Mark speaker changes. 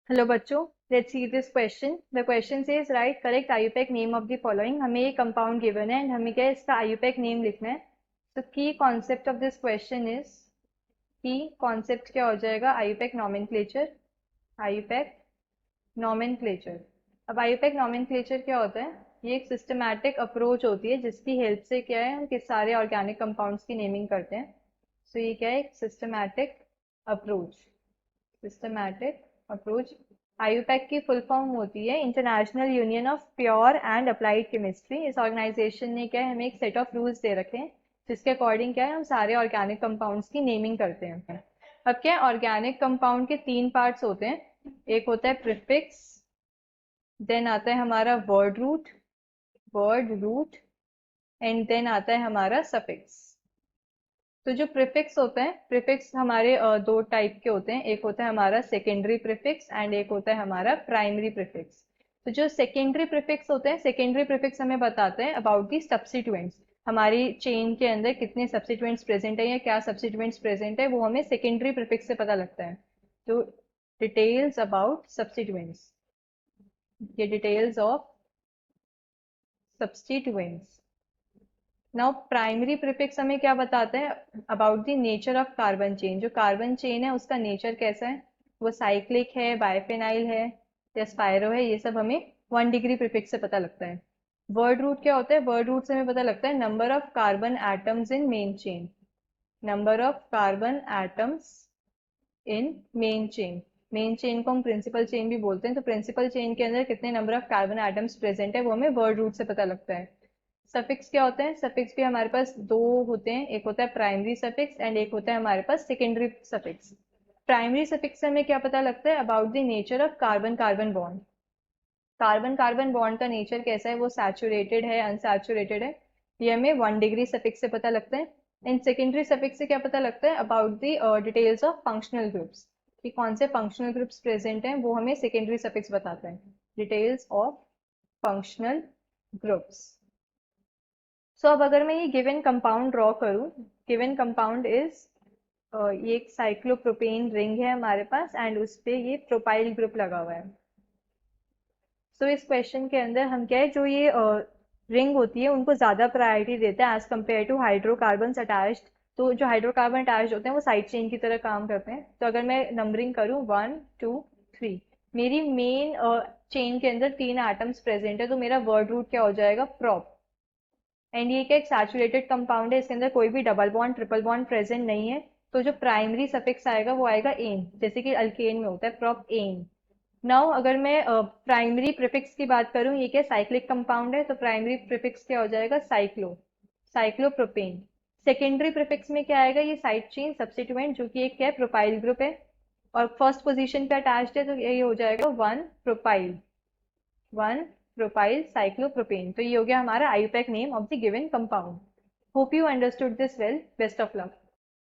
Speaker 1: Hello बच्चों, let's see this question. The question says right correct IUPAC name of the following. हमें ये compound given है and हमें क्या है इसका आयुपैक नेम लिखना है। तो की concept of this question is, की कॉन्सेप्ट क्या हो जाएगा, आयुपैक नॉमेनक्लेचर। IUPAC nomenclature. अब आयुपैक नॉमेनक्लेचर क्या होता है? ये एक सिस्टमैटिक अप्रोच होती है जिसकी हेल्प से क्या है हम किस सारे ऑर्गेनिक कंपाउंड्स की नेमिंग करते हैं। सो ये क्या है, एक systematic approach. Systematic approach. IUPAC की फुल फॉर्म होती है international union of pure and applied chemistry. इस ऑर्गेनाइजेशन ने क्या है हमें एक सेट ऑफ रूल्स दे रखे हैं जिसके अकॉर्डिंग क्या है हम सारे ऑर्गेनिक कंपाउंड्स की नेमिंग करते हैं। अब क्या है, ऑर्गेनिक कंपाउंड के तीन पार्ट्स होते हैं। एक होता है प्रीफिक्स, देन आता है हमारा वर्ड रूट एंड देन आता है हमारा सफिक्स। तो जो प्रीफिक्स होते हैं, प्रीफिक्स हमारे दो टाइप के होते हैं। एक होता है हमारा सेकेंडरी प्रीफिक्स एंड एक होता है हमारा प्राइमरी प्रीफिक्स। तो जो सेकेंडरी प्रीफिक्स होते हैं, सेकेंडरी प्रीफिक्स हमें बताते हैं अबाउट दी सब्स्टिट्यूएंट्स। हमारी चेन के अंदर कितने सब्स्टिट्यूएंट्स प्रेजेंट है या क्या सब्स्टिट्यूएंट्स प्रेजेंट है वो हमें सेकेंडरी प्रीफिक्स से पता लगता है। तो डिटेल्स अबाउट सब्स्टिट्यूएंट्स, ये details of substituents. Now primary prefix हमें क्या बताते हैं about the nature of carbon chain. जो कार्बन चेन है उसका नेचर कैसा है, वो साइक्लिक है, बाइफेनाइल है या स्पाइरो है, ये सब हमें 1 डिग्री प्रीफिक्स से पता लगता है। वर्ड रूट क्या होता है, वर्ड रूट से हमें पता लगता है number of carbon atoms in main chain. Number of carbon atoms in main chain. Main chain को हम प्रिंसिपल चेन भी बोलते हैं, तो प्रिंसिपल चेन के अंदर कितने number of carbon atoms present है वो हमें वर्ड रूट से पता लगता है। सफिक्स क्या होते हैं, सफिक्स भी हमारे पास दो होते हैं, एक होता है प्राइमरी सफिक्स एंड एक होता है हमारे पास सेकेंडरी सफिक्स। प्राइमरी सफिक्स से हमें क्या पता लगता है about the nature of carbon carbon bond. Carbon carbon bond का नेचर कैसा है, वो सैचुरेटेड है, अनसैचुरेटेड है, ये हमें 1 डिग्री सफिक्स से पता लगता है। इन सेकेंडरी सफिक्स से क्या पता लगता है about the details of functional groups, कि कौन से फंक्शनल ग्रुप्स प्रेजेंट हैं वो हमें सेकेंडरी सफिक्स बताता है। Details of functional groups. So अब अगर मैं ये गिवन कंपाउंड ड्रॉ करूं, गिवन कंपाउंड इज, ये एक साइक्लोप्रोपेन रिंग है हमारे पास एंड उस पे ये प्रोपाइल ग्रुप लगा हुआ है। सो इस क्वेश्चन के अंदर हम क्या है, जो ये रिंग होती है उनको ज्यादा प्रायोरिटी देते हैं as compare to hydrocarbon attached. तो जो हाइड्रोकार्बन अटैच्ड होते हैं वो साइड चेन की तरह काम करते हैं। तो अगर मैं नंबरिंग करूँ 1 2 3, मेरी मेन चेन के अंदर 3 एटम्स प्रेजेंट है, तो मेरा वर्ड रूट क्या हो जाएगा, प्रोप। एंड ये क्या एक सैचुरेटेड कंपाउंड है, इसके अंदर कोई भी double bond triple bond present नहीं है। तो जो प्राइमरी सफिक्स आएगा वो आएगा एन, जैसे कि अल्केन में होता है प्रोप एन। नाउ अगर मैं प्राइमरी प्रीफिक्स की बात करूं, ये क्या साइक्लिक कंपाउंड है, तो प्राइमरी प्रीफिक्स क्या हो जाएगा, साइक्लोप्रोपेन। सेकेंडरी प्रीफिक्स में क्या आएगा, ये साइड चेन सब्स्टिट्यूएंट जो कि एक क्या है, प्रोपाइल ग्रुप है और फर्स्ट पोजीशन पे अटैच्ड है, तो ये हो जाएगा 1 प्रोपाइल साइक्लोप्रोपेन। तो ये हो गया हमारा IUPAC name of the given compound. Hope you understood this well. Best of luck.